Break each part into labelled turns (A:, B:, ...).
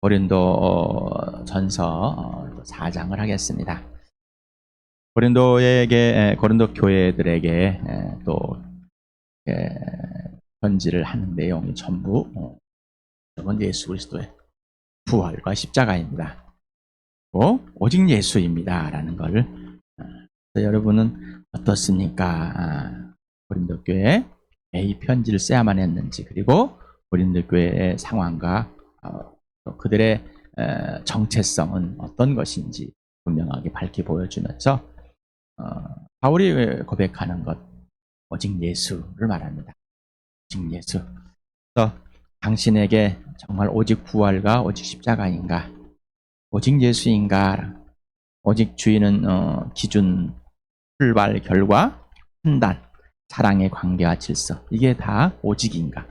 A: 고린도 전서 4장을 하겠습니다. 고린도 교회들에게 또 편지를 하는 내용이 전부 예수 그리스도의 부활과 십자가입니다. 오직 예수입니다. 라는 것을 여러분은 어떻습니까? 고린도 교회에 이 편지를 써야만 했는지, 그리고 고린도 교회의 상황과 그들의 정체성은 어떤 것인지 분명하게 밝히 보여주면서 바울이 고백하는 것, 오직 예수를 말합니다. 오직 예수. 그래서 당신에게 정말 오직 부활과 오직 십자가인가, 오직 예수인가, 오직 주인은 기준, 출발, 결과, 판단, 사랑의 관계와 질서, 이게 다 오직인가?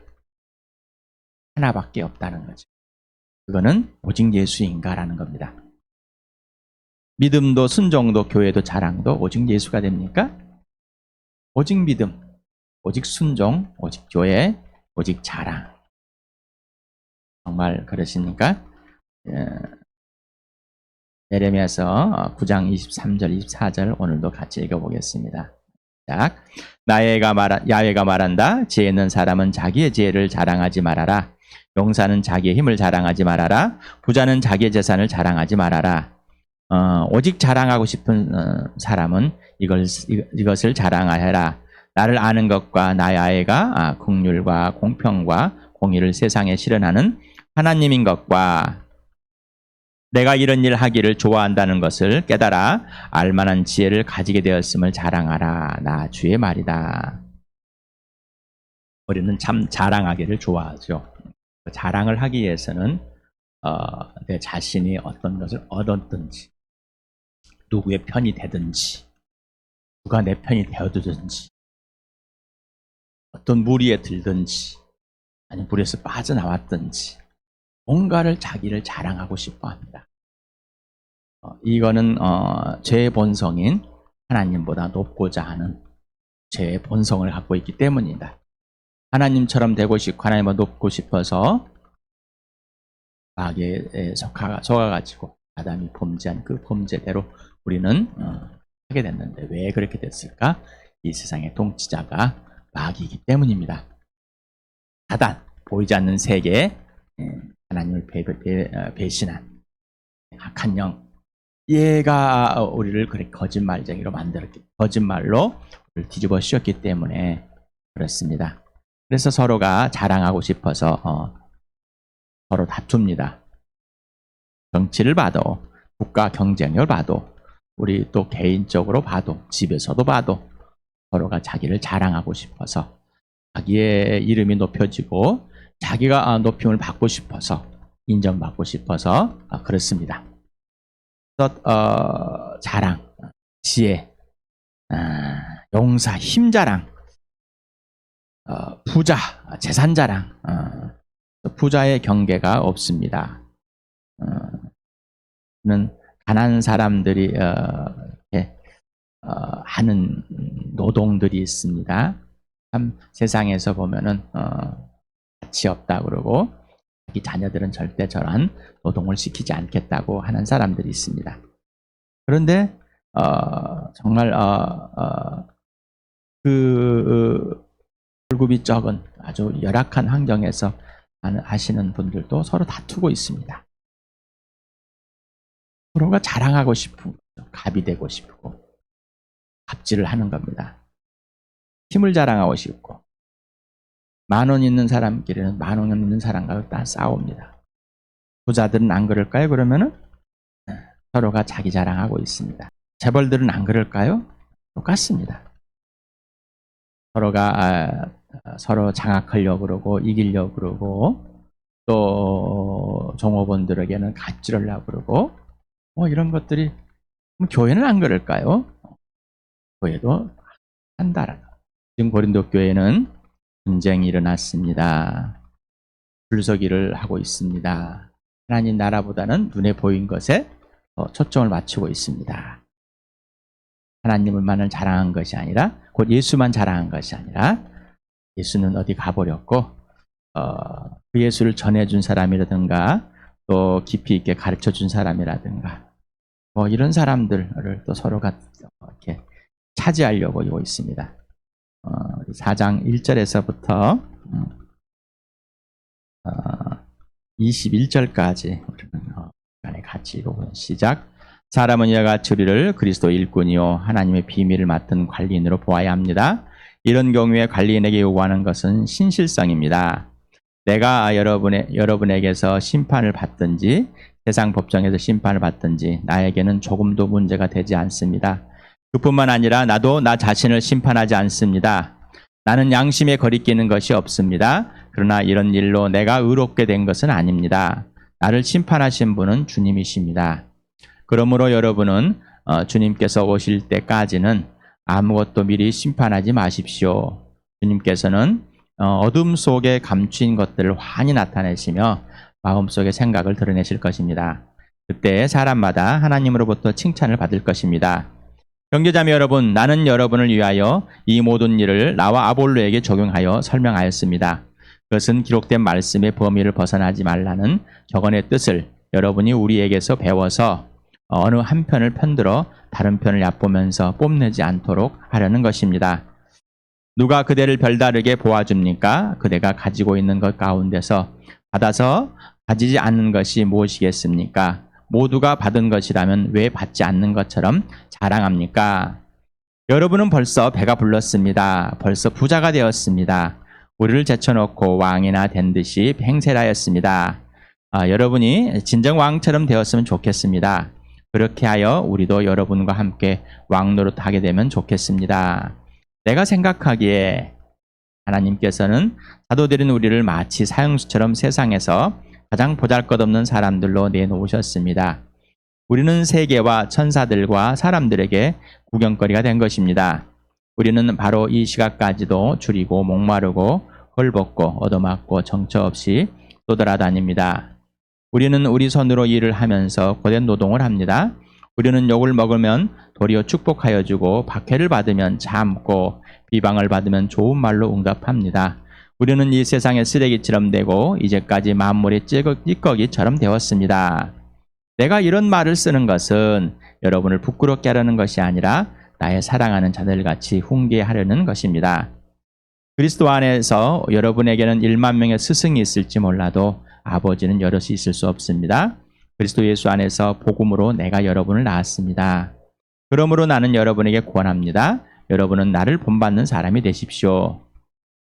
A: 하나밖에 없다는 거죠. 그거는 오직 예수인가라는 겁니다. 믿음도 순종도 교회도 자랑도 오직 예수가 됩니까? 오직 믿음, 오직 순종, 오직 교회, 오직 자랑. 정말 그러십니까? 예레미야서 9장 23절 24절 오늘도 같이 읽어보겠습니다. 시작. 야훼가 말한다. 지혜 있는 사람은 자기의 지혜를 자랑하지 말아라. 용사는 자기의 힘을 자랑하지 말아라. 부자는 자기의 재산을 자랑하지 말아라. 오직 자랑하고 싶은 사람은 이것을 자랑하여라. 나를 아는 것과 나의 아이가 긍휼과 공평과 공의를 세상에 실현하는 하나님인 것과 내가 이런 일 하기를 좋아한다는 것을 깨달아 알만한 지혜를 가지게 되었음을 자랑하라. 나 주의 말이다. 우리는 참 자랑하기를 좋아하죠. 자랑을 하기 위해서는 내 자신이 어떤 것을 얻었든지, 누구의 편이 되든지, 누가 내 편이 되어두든지, 어떤 무리에 들든지, 아니 물에서 빠져나왔든지, 뭔가를 자기를 자랑하고 싶어 합니다. 이거는 죄의 본성인 하나님보다 높고자 하는 죄의 본성을 갖고 있기 때문이다. 하나님처럼 되고 싶고 하나님보다 높고 싶어서 마귀에 속아가지고 아담이 범죄한 그 범죄대로 우리는 하게 됐는데, 왜 그렇게 됐을까? 이 세상의 통치자가 마귀이기 때문입니다. 사단, 보이지 않는 세계에 하나님을 배신한 악한 영, 얘가 우리를 그렇게 거짓말쟁이로 만들었기, 거짓말로 우리를 뒤집어 씌웠기 때문에 그렇습니다. 그래서 서로가 자랑하고 싶어서 서로 다툽니다. 정치를 봐도, 국가 경쟁을 봐도, 우리 또 개인적으로 봐도, 집에서도 봐도 서로가 자기를 자랑하고 싶어서, 자기의 이름이 높여지고 자기가 높임을 받고 싶어서, 인정받고 싶어서 그렇습니다. 그래서 자랑, 지혜, 용사, 힘자랑, 부자, 재산자랑, 부자의 경계가 없습니다. 가난한 사람들이 하는 노동들이 있습니다. 참 세상에서 보면은 가치 없다 그러고 자기 자녀들은 절대 저런 노동을 시키지 않겠다고 하는 사람들이 있습니다. 그런데 정말 그 월급이 적은 아주 열악한 환경에서 하시는 분들도 서로 다투고 있습니다. 서로가 자랑하고 싶은 거죠. 갑이 되고 싶고 갑질을 하는 겁니다. 힘을 자랑하고 싶고, 10,000원 있는 사람끼리는 10,000원 있는 사람과 다 싸웁니다. 부자들은 안 그럴까요? 그러면은 서로가 자기 자랑하고 있습니다. 재벌들은 안 그럴까요? 똑같습니다. 서로가 서로 장악하려고 그러고 이기려고 그러고, 또 종업원들에게는 갑질을 하려고 그러고, 이런 것들이, 교회는 안 그럴까요? 교회도 한다라는. 지금 고린도 교회는 분쟁이 일어났습니다. 줄서기를 하고 있습니다. 하나님 나라보다는 눈에 보인 것에 초점을 맞추고 있습니다. 하나님을만을 자랑한 것이 아니라, 곧 예수만 자랑한 것이 아니라, 예수는 어디 가버렸고 그 예수를 전해준 사람이라든가 또 깊이 있게 가르쳐 준 사람이라든가 뭐 이런 사람들을 또 서로가 이렇게 차지하려고 하고 있습니다. 4장 1절에서부터 21절까지 우리는 같이 읽어보면 시작. 사람은 이와 같이 우리를 그리스도 일꾼이요 하나님의 비밀을 맡은 관리인으로 보아야 합니다. 이런 경우에 관리인에게 요구하는 것은 신실성입니다. 내가 여러분에게서 심판을 받든지 세상 법정에서 심판을 받든지 나에게는 조금도 문제가 되지 않습니다. 그뿐만 아니라 나도 나 자신을 심판하지 않습니다. 나는 양심에 거리끼는 것이 없습니다. 그러나 이런 일로 내가 의롭게 된 것은 아닙니다. 나를 심판하신 분은 주님이십니다. 그러므로 여러분은 주님께서 오실 때까지는 아무것도 미리 심판하지 마십시오. 주님께서는 어둠 속에 감추인 것들을 환히 나타내시며 마음속의 생각을 드러내실 것입니다. 그때 사람마다 하나님으로부터 칭찬을 받을 것입니다. 형제자매 여러분, 나는 여러분을 위하여 이 모든 일을 나와 아볼로에게 적용하여 설명하였습니다. 그것은 기록된 말씀의 범위를 벗어나지 말라는 저건의 뜻을 여러분이 우리에게서 배워서 어느 한 편을 편들어 다른 편을 얕보면서 뽐내지 않도록 하려는 것입니다. 누가 그대를 별다르게 보아줍니까? 그대가 가지고 있는 것 가운데서 받아서 가지지 않는 것이 무엇이겠습니까? 모두가 받은 것이라면 왜 받지 않는 것처럼 자랑합니까? 여러분은 벌써 배가 불렀습니다. 벌써 부자가 되었습니다. 우리를 제쳐놓고 왕이나 된 듯이 행세하였습니다. 여러분이 진정 왕처럼 되었으면 좋겠습니다. 그렇게 하여 우리도 여러분과 함께 왕노릇하게 되면 좋겠습니다. 내가 생각하기에 하나님께서는 사도들인 우리를 마치 사형수처럼 세상에서 가장 보잘것없는 사람들로 내놓으셨습니다. 우리는 세계와 천사들과 사람들에게 구경거리가 된 것입니다. 우리는 바로 이 시각까지도 줄이고 목마르고 헐벗고 얻어맞고 정처 없이 떠돌아다닙니다. 우리는 우리 손으로 일을 하면서 고된 노동을 합니다. 우리는 욕을 먹으면 도리어 축복하여 주고 박해를 받으면 참고 비방을 받으면 좋은 말로 응답합니다. 우리는 이 세상의 쓰레기처럼 되고 이제까지 만물의 찌꺼기처럼 되었습니다. 내가 이런 말을 쓰는 것은 여러분을 부끄럽게 하려는 것이 아니라 나의 사랑하는 자들같이 훈계하려는 것입니다. 그리스도 안에서 여러분에게는 1만 명의 스승이 있을지 몰라도 아버지는 여럿이 있을 수 없습니다. 그리스도 예수 안에서 복음으로 내가 여러분을 낳았습니다. 그러므로 나는 여러분에게 권합니다. 여러분은 나를 본받는 사람이 되십시오.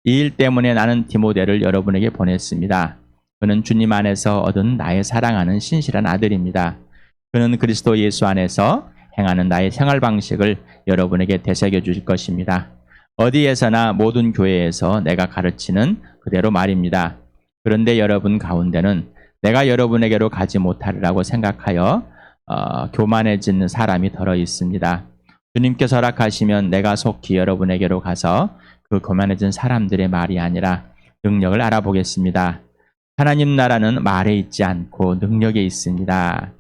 A: 이 일 때문에 나는 디모데를 여러분에게 보냈습니다. 그는 주님 안에서 얻은 나의 사랑하는 신실한 아들입니다. 그는 그리스도 예수 안에서 행하는 나의 생활 방식을 여러분에게 되새겨 주실 것입니다. 어디에서나 모든 교회에서 내가 가르치는 그대로 말입니다. 그런데 여러분 가운데는 내가 여러분에게로 가지 못하리라고 생각하여 교만해지는 사람이 덜어 있습니다. 주님께서 허락하시면 내가 속히 여러분에게로 가서 그 교만해진 사람들의 말이 아니라 능력을 알아보겠습니다. 하나님 나라는 말에 있지 않고 능력에 있습니다.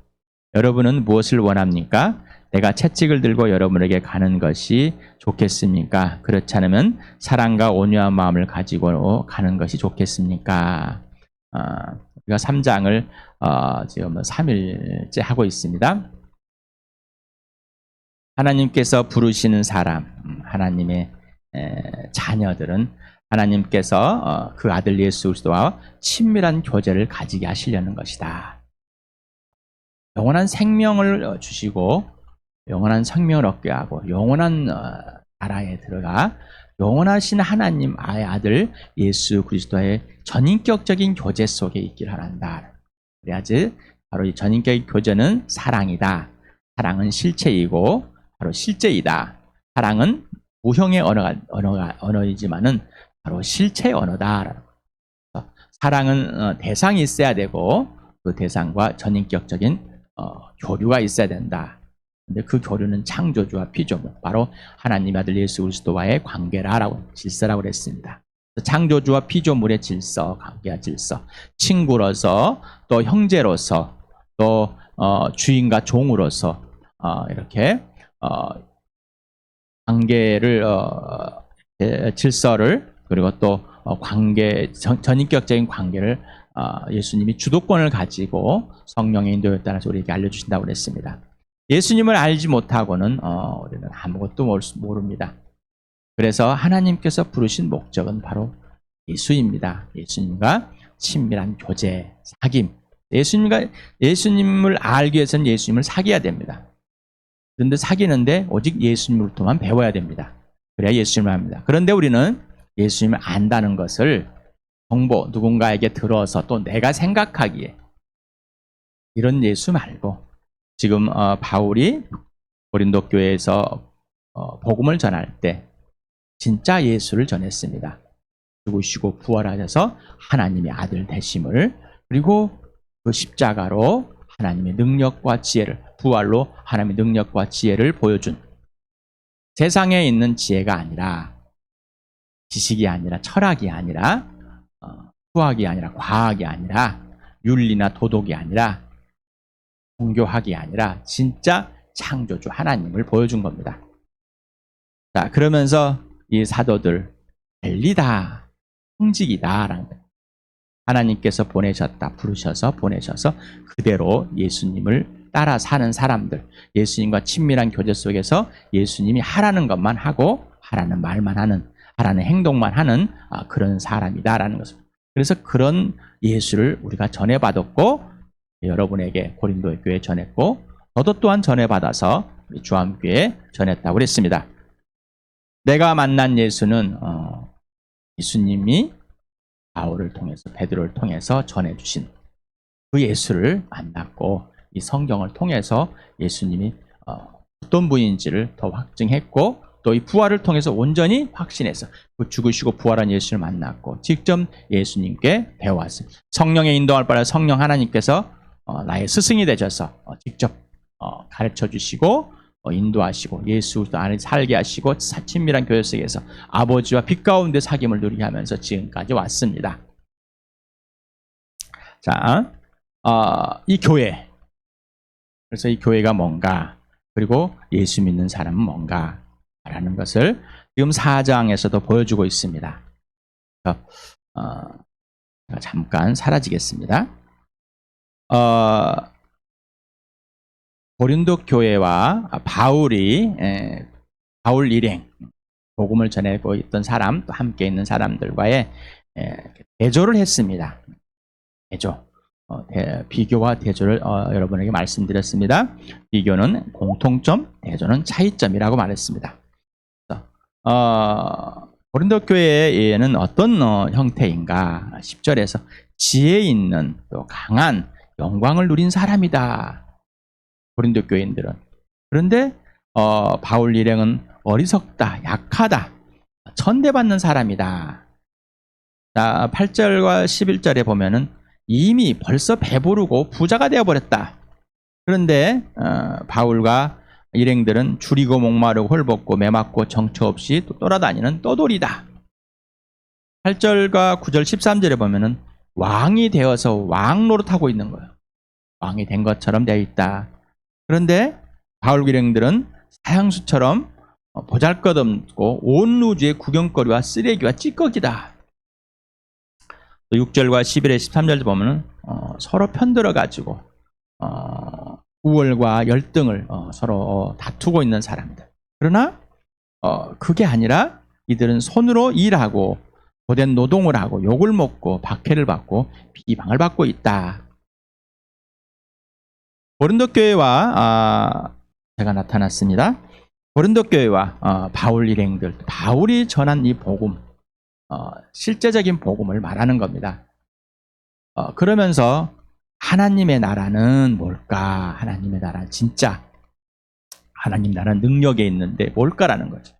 A: 여러분은 무엇을 원합니까? 내가 채찍을 들고 여러분에게 가는 것이 좋겠습니까? 그렇지 않으면 사랑과 온유한 마음을 가지고 가는 것이 좋겠습니까? 우리가 3장을 지금 3일째 하고 있습니다. 하나님께서 부르시는 사람, 하나님의 자녀들은 하나님께서 그 아들 예수 그리스도와 친밀한 교제를 가지게 하시려는 것이다. 영원한 생명을 주시고 영원한 생명을 얻게 하고 영원한 나라에 들어가 영원하신 하나님 아들 예수 그리스도의 전인격적인 교제 속에 있기를 원한다. 그래야지 바로 이 전인격의 교제는 사랑이다. 사랑은 실체이고 바로 실제이다. 사랑은 무형의 언어이지만은 바로 실체의 언어다. 사랑은 대상이 있어야 되고 그 대상과 전인격적인 교류가 있어야 된다. 근데 그 교류는 창조주와 피조물, 바로 하나님 아들 예수 그리스도와의 관계라라고 질서라고 그랬습니다. 창조주와 피조물의 질서, 관계와 질서, 친구로서 또 형제로서 또 주인과 종으로서 이렇게 관계를 질서를 그리고 또 관계 전인격적인 관계를 예수님이 주도권을 가지고 성령의 인도에 따라서 우리에게 알려주신다고 그랬습니다. 예수님을 알지 못하고는 우리는 아무것도 모릅니다. 그래서 하나님께서 부르신 목적은 바로 예수입니다. 예수님과 친밀한 교제, 사귐. 예수님을 알기 위해서는 예수님을 사귀어야 됩니다. 그런데 사귀는데 오직 예수님으로만 배워야 됩니다. 그래야 예수님을 압니다. 그런데 우리는 예수님을 안다는 것을 정보, 누군가에게 들어서 또 내가 생각하기에 이런 예수 말고 지금 바울이 고린도 교회에서 복음을 전할 때 진짜 예수를 전했습니다. 죽으시고 부활하셔서 하나님의 아들 되심을, 그리고 그 십자가로 하나님의 능력과 지혜를, 부활로 하나님의 능력과 지혜를 보여준, 세상에 있는 지혜가 아니라, 지식이 아니라, 철학이 아니라, 수학이 아니라, 과학이 아니라, 윤리나 도덕이 아니라, 종교학이 아니라 진짜 창조주 하나님을 보여준 겁니다. 자, 그러면서 이 사도들 진리다, 성직이다라는 거예요. 하나님께서 보내셨다, 부르셔서 보내셔서 그대로 예수님을 따라 사는 사람들, 예수님과 친밀한 교제 속에서 예수님이 하라는 것만 하고 하라는 말만 하는, 하라는 행동만 하는 그런 사람이다라는 것을. 그래서 그런 예수를 우리가 전해받았고, 여러분에게 고린도의 교회에 전했고, 저도 또한 전해받아서 주암교회에 전했다고 그랬습니다. 내가 만난 예수는 예수님이 바울을 통해서, 베드로를 통해서 전해주신 그 예수를 만났고, 이 성경을 통해서 예수님이 어떤 분인지를 더 확증했고, 또 이 부활을 통해서 온전히 확신해서 그 죽으시고 부활한 예수를 만났고, 직접 예수님께 배워왔습니다. 성령의 인도할 바라 성령 하나님께서 나의 스승이 되셔서 직접 가르쳐 주시고 인도하시고 예수 안에 살게 하시고 친밀한 교회 속에서 아버지와 빛 가운데 사귐을 누리게 하면서 지금까지 왔습니다. 자, 이 교회, 그래서 이 교회가 뭔가, 그리고 예수 믿는 사람은 뭔가 라는 것을 지금 4장에서도 보여주고 있습니다. 잠깐 사라지겠습니다. 고린도 교회와 바울이 바울 일행, 복음을 전하고 있던 사람, 또 함께 있는 사람들과의 대조를 했습니다. 대조, 비교와 대조를 여러분에게 말씀드렸습니다. 비교는 공통점, 대조는 차이점이라고 말했습니다. 고린도 교회에는 어떤 형태인가? 10절에서 지혜 있는 또 강한 영광을 누린 사람이다. 고린도 교인들은. 그런데 바울 일행은 어리석다, 약하다, 천대받는 사람이다. 자, 8절과 11절에 보면은 이미 벌써 배부르고 부자가 되어버렸다. 그런데 바울과 일행들은 줄이고 목마르고 홀벗고 매맞고 정처 없이 또 돌아다니는 떠돌이다. 8절과 9절 13절에 보면은 왕이 되어서 왕 노릇하고 있는 거예요. 왕이 된 것처럼 되어 있다. 그런데 바울 일행들은 사형수처럼 보잘것없고 온 우주의 구경거리와 쓰레기와 찌꺼기다. 6절과 11에 13절 보면은 서로 편들어가지고 우월과 열등을 서로 다투고 있는 사람들. 그러나 그게 아니라 이들은 손으로 일하고 고된 노동을 하고 욕을 먹고 박해를 받고 비방을 받고 있다. 고린도 교회와 제가 나타났습니다. 고린도 교회와 바울 일행들, 바울이 전한 이 복음, 실제적인 복음을 말하는 겁니다. 그러면서 하나님의 나라는 뭘까? 하나님의 나라 진짜 하나님 나라는 능력에 있는데 뭘까라는 거죠.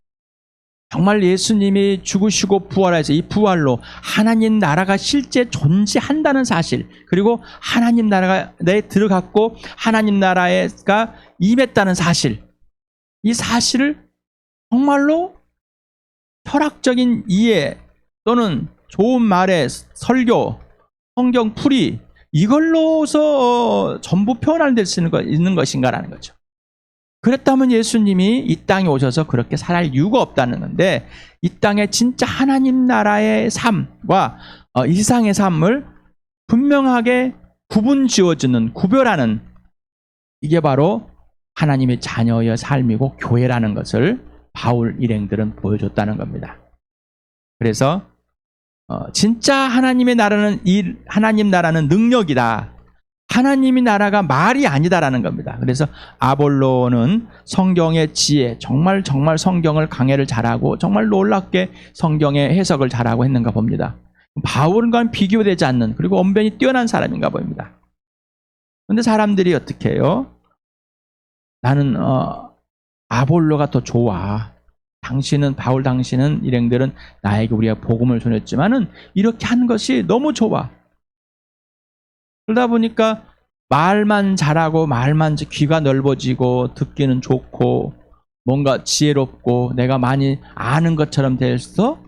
A: 정말 예수님이 죽으시고 부활해서 이 부활로 하나님 나라가 실제 존재한다는 사실, 그리고 하나님 나라가 내 들어갔고 하나님 나라가 임했다는 사실, 이 사실을 정말로 철학적인 이해 또는 좋은 말의 설교, 성경 풀이 이걸로서 전부 표현될 수 있는 것인가라는 거죠. 그랬다면 예수님이 이 땅에 오셔서 그렇게 살할 이유가 없다는 건데, 이 땅에 진짜 하나님 나라의 삶과 이상의 삶을 분명하게 구분 지어주는, 구별하는, 이게 바로 하나님의 자녀의 삶이고 교회라는 것을 바울 일행들은 보여줬다는 겁니다. 그래서 진짜 하나님의 나라는 하나님 나라는 능력이다. 하나님의 나라가 말이 아니다라는 겁니다. 그래서 아볼로는 성경의 지혜, 정말 성경을 강해를 잘하고 정말 놀랍게 성경의 해석을 잘하고 했는가 봅니다. 바울과는 비교되지 않는, 그리고 언변이 뛰어난 사람인가 봅니다. 그런데 사람들이 어떻게 해요? 나는 아볼로가 더 좋아. 바울 당신은 일행들은 나에게 우리가 복음을 전했지만은 이렇게 하는 것이 너무 좋아. 그러다 보니까 말만 잘하고 말만 귀가 넓어지고 듣기는 좋고 뭔가 지혜롭고 내가 많이 아는 것처럼 돼서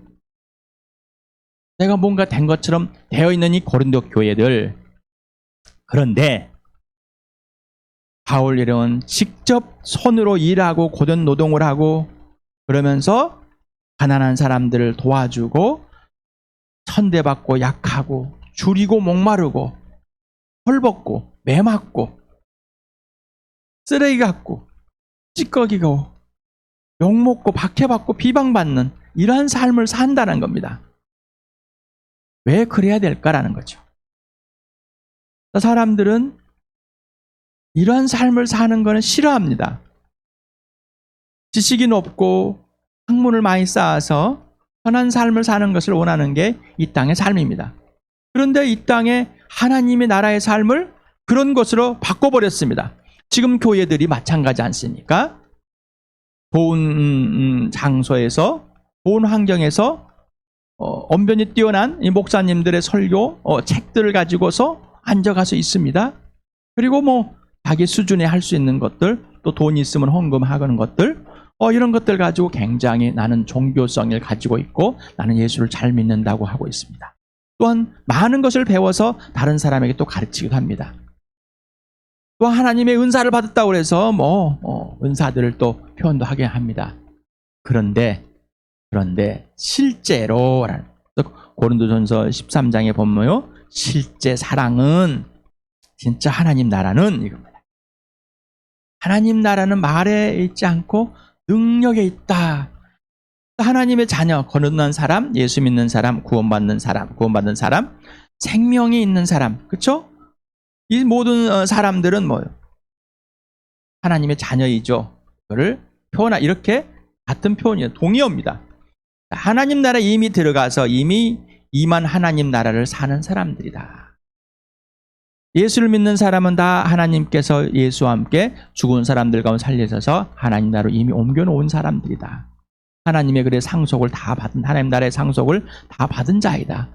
A: 내가 뭔가 된 것처럼 되어 있는 이 고린도 교회들. 그런데 바울 일행은 직접 손으로 일하고 고된 노동을 하고 그러면서 가난한 사람들을 도와주고 천대받고 약하고 줄이고 목마르고 헐벗고 매맞고 쓰레기 같고 찌꺼기고 욕먹고 박해받고 비방받는 이러한 삶을 산다는 겁니다. 왜 그래야 될까라는 거죠. 사람들은 이러한 삶을 사는 것은 싫어합니다. 지식이 높고 학문을 많이 쌓아서 편한 삶을 사는 것을 원하는 게 이 땅의 삶입니다. 그런데 이 땅에 하나님의 나라의 삶을 그런 것으로 바꿔버렸습니다. 지금 교회들이 마찬가지 않습니까? 좋은 장소에서, 좋은 환경에서 언변이 뛰어난 이 목사님들의 설교, 책들을 가지고서 앉아가서 있습니다. 그리고 자기 수준에 할 수 있는 것들, 또 돈이 있으면 헌금하는 것들, 이런 것들 가지고 굉장히 나는 종교성을 가지고 있고 나는 예수를 잘 믿는다고 하고 있습니다. 또한 많은 것을 배워서 다른 사람에게 또 가르치기도 합니다. 또 하나님의 은사를 받았다고 해서 은사들을 또 표현도 하게 합니다. 그런데 실제로 고린도전서 13장에 보면요, 실제 사랑은 진짜 하나님 나라는 이겁니다. 하나님 나라는 말에 있지 않고 능력에 있다. 하나님의 자녀, 거듭난 사람, 예수 믿는 사람, 구원받는 사람, 생명이 있는 사람, 그렇죠? 이 모든 사람들은 뭐예요? 하나님의 자녀이죠. 그거를 이렇게 같은 표현이에요. 동의어입니다. 하나님 나라에 이미 들어가서 이미 임한 하나님 나라를 사는 사람들이다. 예수를 믿는 사람은 다 하나님께서 예수와 함께 죽은 사람들 가운데 살리셔서 하나님 나라로 이미 옮겨놓은 사람들이다. 하나님의 상속을 다 받은, 하나님 나라의 상속을 다 받은 자이다.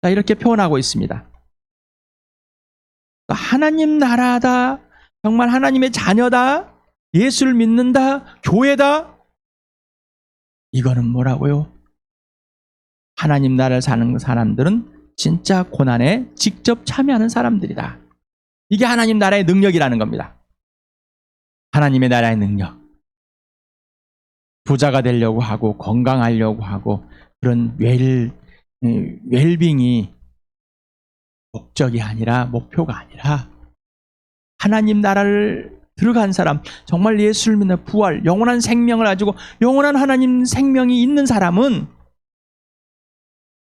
A: 자, 이렇게 표현하고 있습니다. 하나님 나라다, 정말 하나님의 자녀다, 예수를 믿는다, 교회다. 이거는 뭐라고요? 하나님 나라를 사는 사람들은 진짜 고난에 직접 참여하는 사람들이다. 이게 하나님 나라의 능력이라는 겁니다. 하나님의 나라의 능력. 부자가 되려고 하고 건강하려고 하고 그런 웰빙이 목적이 아니라, 목표가 아니라 하나님 나라를 들어간 사람, 정말 예수를 믿는 부활, 영원한 생명을 가지고 영원한 하나님 생명이 있는 사람은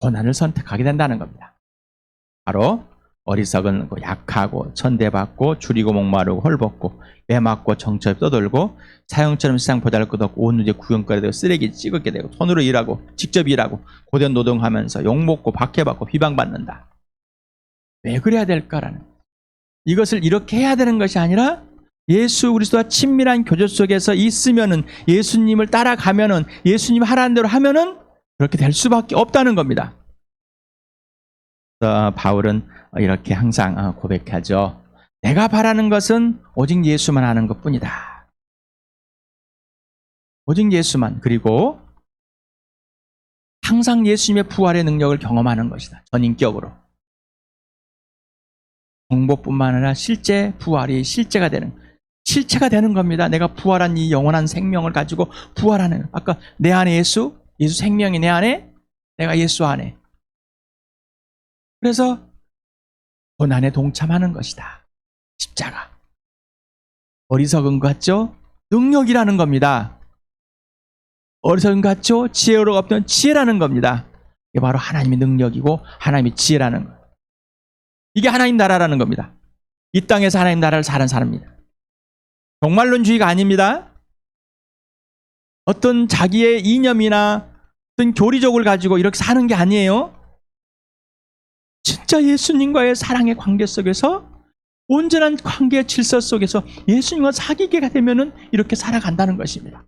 A: 고난을 선택하게 된다는 겁니다. 바로 어리석은 약하고 천대받고 줄이고 목마르고 헐벗고 매맞고 정처에 떠돌고 사형처럼 세상 보잘것없고 온 누제 구경거리 되고 쓰레기 찌그게 되고 손으로 일하고 직접 일하고 고된 노동하면서 욕먹고 박해받고 비방받는다. 왜 그래야 될까라는, 이것을 이렇게 해야 되는 것이 아니라 예수 그리스도와 친밀한 교제 속에서 있으면은, 예수님을 따라가면은, 예수님 하라는 대로 하면은 그렇게 될 수밖에 없다는 겁니다. 바울은 이렇게 항상 고백하죠. 내가 바라는 것은 오직 예수만 하는 것뿐이다. 오직 예수만, 그리고 항상 예수님의 부활의 능력을 경험하는 것이다. 전인격으로. 정보뿐만 아니라 실제 부활이 실체가 되는 겁니다. 내가 부활한 이 영원한 생명을 가지고 부활하는, 아까 내 안에 예수 생명이 내 안에, 내가 예수 안에. 그래서 고난에 동참하는 것이다. 십자가. 어리석은 것 같죠? 능력이라는 겁니다. 어리석은 것 같죠? 지혜로 없던 지혜라는 겁니다. 이게 바로 하나님의 능력이고 하나님의 지혜라는 것. 이게 하나님 나라라는 겁니다. 이 땅에서 하나님 나라를 사는 사람입니다. 종말론주의가 아닙니다. 어떤 자기의 이념이나 어떤 교리적을 가지고 이렇게 사는 게 아니에요. 진짜 예수님과의 사랑의 관계 속에서 온전한 관계의 질서 속에서 예수님과 사귀게 되면은 이렇게 살아간다는 것입니다.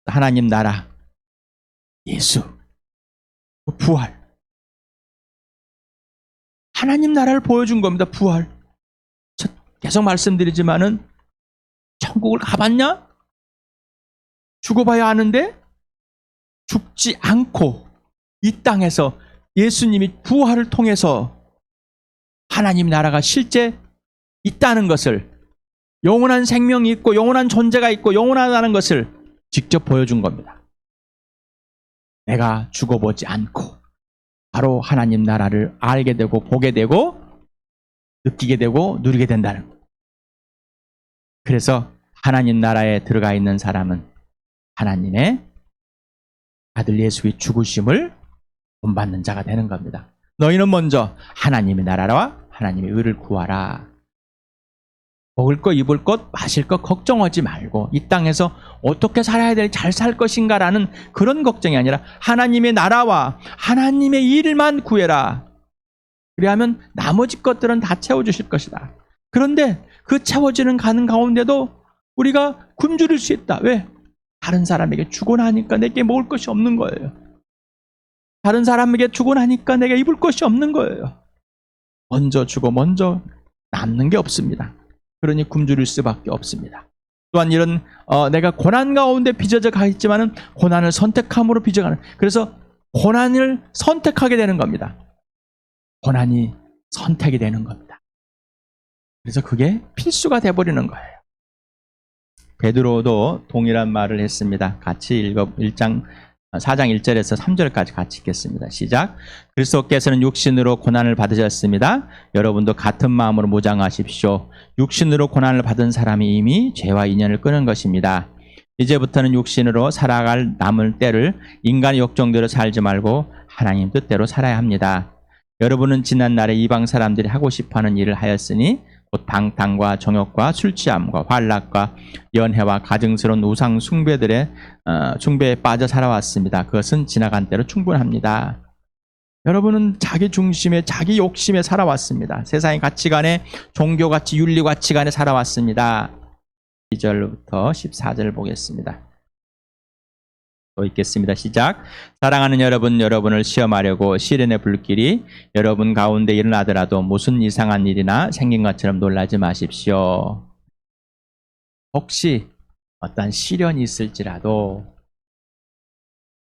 A: 하나님 나라, 예수, 부활. 하나님 나라를 보여준 겁니다. 부활. 계속 말씀드리지만은 천국을 가봤냐? 죽어봐야 아는데 죽지 않고 이 땅에서 예수님이 부활을 통해서 하나님 나라가 실제 있다는 것을, 영원한 생명이 있고 영원한 존재가 있고 영원하다는 것을 직접 보여준 겁니다. 내가 죽어보지 않고 바로 하나님 나라를 알게 되고 보게 되고 느끼게 되고 누리게 된다는 거예요. 그래서 하나님 나라에 들어가 있는 사람은 하나님의 아들 예수의 죽으심을 본받는 자가 되는 겁니다. 너희는 먼저 하나님의 나라와 하나님의 의를 구하라. 먹을 것, 입을 것, 마실 것 걱정하지 말고 이 땅에서 어떻게 살아야 될, 잘 살 것인가라는 그런 걱정이 아니라 하나님의 나라와 하나님의 일만 구해라. 그래야면 나머지 것들은 다 채워주실 것이다. 그런데 그 채워지는 가는 가운데도 우리가 굶주릴 수 있다. 왜? 다른 사람에게 주고 나니까 내게 먹을 것이 없는 거예요. 다른 사람에게 주고 나니까 내가 입을 것이 없는 거예요. 먼저 주고 먼저 남는 게 없습니다. 그러니 굶주릴 수밖에 없습니다. 또한 이런 내가 고난 가운데 빚어져 가 있지만은 고난을 선택함으로 빚어가는, 그래서 고난을 선택하게 되는 겁니다. 고난이 선택이 되는 겁니다. 그래서 그게 필수가 돼버리는 거예요. 베드로도 동일한 말을 했습니다. 같이 4장 1절에서 3절까지 같이 읽겠습니다. 시작. 그리스도께서는 육신으로 고난을 받으셨습니다. 여러분도 같은 마음으로 무장하십시오. 육신으로 고난을 받은 사람이 이미 죄와 인연을 끊은 것입니다. 이제부터는 육신으로 살아갈 남을 때를 인간의 욕정대로 살지 말고 하나님 뜻대로 살아야 합니다. 여러분은 지난날에 이방 사람들이 하고 싶어하는 일을 하였으니 곧 방탕과 정욕과 술 취함과 환락과 연회와 가증스러운 우상 숭배들의 숭배에 빠져 살아왔습니다. 그것은 지나간 때로 충분합니다. 여러분은 자기 중심에 자기 욕심에 살아왔습니다. 세상의 가치관에 종교가치, 윤리가치관에 살아왔습니다. 2절부터 14절 보겠습니다. 또 읽겠습니다. 시작. 사랑하는 여러분, 여러분을 시험하려고 시련의 불길이 여러분 가운데 일어나더라도 무슨 이상한 일이나 생긴 것처럼 놀라지 마십시오. 혹시 어떤 시련이 있을지라도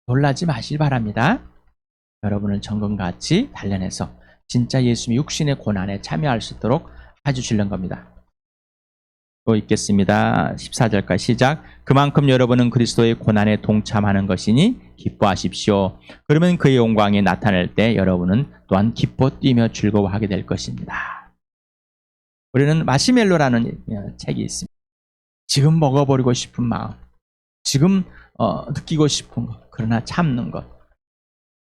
A: 놀라지 마시기 바랍니다. 여러분을 정금같이 단련해서 진짜 예수님의 육신의 고난에 참여할 수 있도록 해주시는 겁니다. 또 읽겠습니다. 14절까지 시작. 그만큼 여러분은 그리스도의 고난에 동참하는 것이니 기뻐하십시오. 그러면 그의 영광이 나타날 때 여러분은 또한 기뻐 뛰며 즐거워하게 될 것입니다. 우리는 마시멜로라는 책이 있습니다. 지금 먹어버리고 싶은 마음, 지금 느끼고 싶은 것, 그러나 참는 것,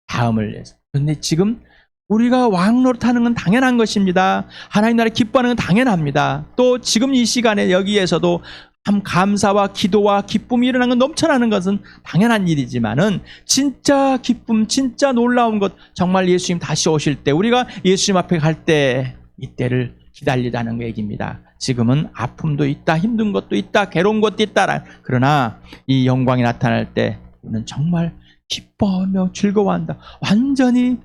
A: 다음을 위해서. 그런데 지금 우리가 왕노릇하는 건 당연한 것입니다. 하나님 나라를 기뻐하는 건 당연합니다. 또 지금 이 시간에 여기에서도 참 감사와 기도와 기쁨이 일어나는 건 넘쳐나는 것은 당연한 일이지만은 진짜 기쁨, 진짜 놀라운 것, 정말 예수님 다시 오실 때 우리가 예수님 앞에 갈 때 이때를 기다리자는 얘기입니다. 지금은 아픔도 있다, 힘든 것도 있다, 괴로운 것도 있다. 그러나 이 영광이 나타날 때 우리는 정말 기뻐하며 즐거워한다. 완전히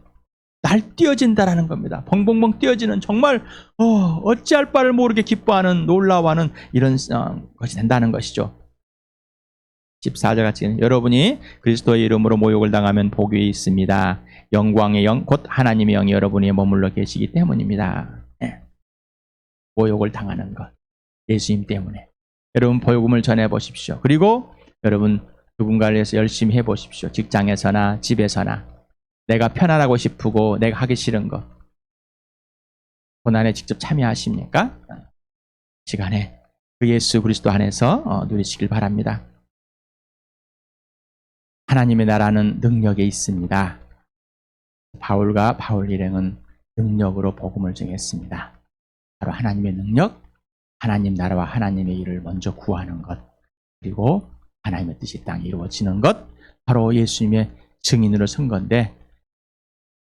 A: 날뛰어진다라는 겁니다. 벙벙벙 뛰어지는, 정말 어찌할 바를 모르게 기뻐하는, 놀라워하는 이런 것이 된다는 것이죠. 14절 같이 여러분이 그리스도의 이름으로 모욕을 당하면 복이 있습니다. 영광의 영, 곧 하나님의 영이 여러분이 머물러 계시기 때문입니다. 네. 모욕을 당하는 것, 예수님 때문에. 여러분 복음을 전해보십시오. 그리고 여러분 누군가를 위해서 열심히 해보십시오. 직장에서나 집에서나 내가 편안하고 싶고 내가 하기 싫은 것, 고난에 직접 참여하십니까? 시간에 그 예수 그리스도 안에서 누리시길 바랍니다. 하나님의 나라는 능력에 있습니다. 바울과 바울 일행은 능력으로 복음을 전했습니다. 바로 하나님의 능력, 하나님 나라와 하나님의 일을 먼저 구하는 것, 그리고 하나님의 뜻이 땅에 이루어지는 것, 바로 예수님의 증인으로 선 건데,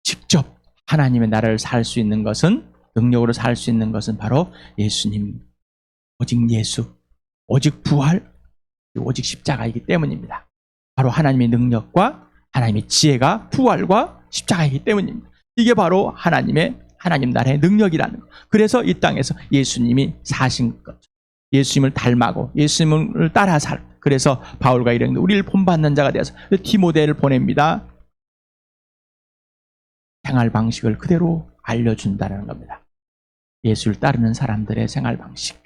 A: 직접 하나님의 나라를 살 수 있는 것은, 능력으로 살 수 있는 것은 바로 예수님, 오직 예수, 오직 부활, 오직 십자가이기 때문입니다. 바로 하나님의 능력과 하나님의 지혜가 부활과 십자가이기 때문입니다. 이게 바로 하나님 나라의 능력이라는 것. 그래서 이 땅에서 예수님이 사신 것, 예수님을 닮아고 예수님을 따라 살. 그래서 바울과 일행도 우리를 본받는 자가 되어서 디모데를 보냅니다. 생활 방식을 그대로 알려준다는 겁니다. 예수를 따르는 사람들의 생활 방식.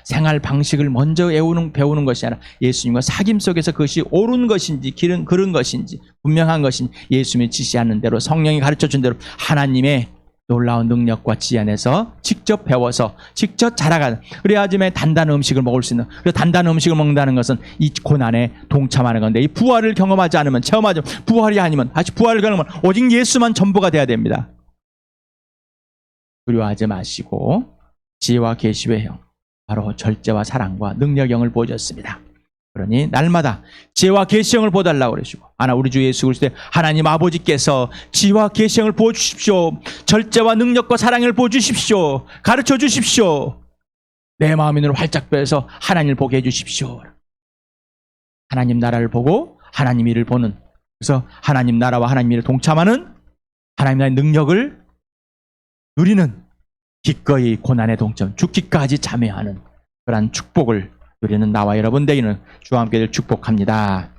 A: 생활 방식을 먼저 배우는 것이 아니라 예수님과 사귐 속에서 그것이 옳은 것인지 길은 그른 것인지 분명한 것인지 예수님이 지시하는 대로 성령이 가르쳐준 대로 하나님의 놀라운 능력과 지혜 안에서 직접 배워서 직접 자라가는, 그래야지만 단단한 음식을 먹을 수 있는, 그 단단한 음식을 먹는다는 것은 이 고난에 동참하는 건데, 이 부활을 경험하지 않으면, 체험하지 않으면, 부활이 아니면, 다시 부활을 경험하면 오직 예수만 전부가 돼야 됩니다. 두려워하지 마시고 지혜와 계시의 형, 바로 절제와 사랑과 능력의 영을 보여줬습니다. 그러니 날마다 지혜와 계시의 영을 보달라고 그러시고, 우리 주 예수 그리스도의 하나님 아버지께서 지혜와 계시의 영을 보여주십시오. 절제와 능력과 사랑을 보여주십시오. 가르쳐 주십시오. 내 마음의 눈을 활짝 빼서 하나님을 보게 해주십시오. 하나님 나라를 보고 하나님 일을 보는, 그래서 하나님 나라와 하나님 일을 동참하는, 하나님 나라의 능력을 누리는, 기꺼이 고난에 동참, 죽기까지 참여하는 그러한 축복을 누리는 나와 여러분 되기는 주와 함께 축복합니다.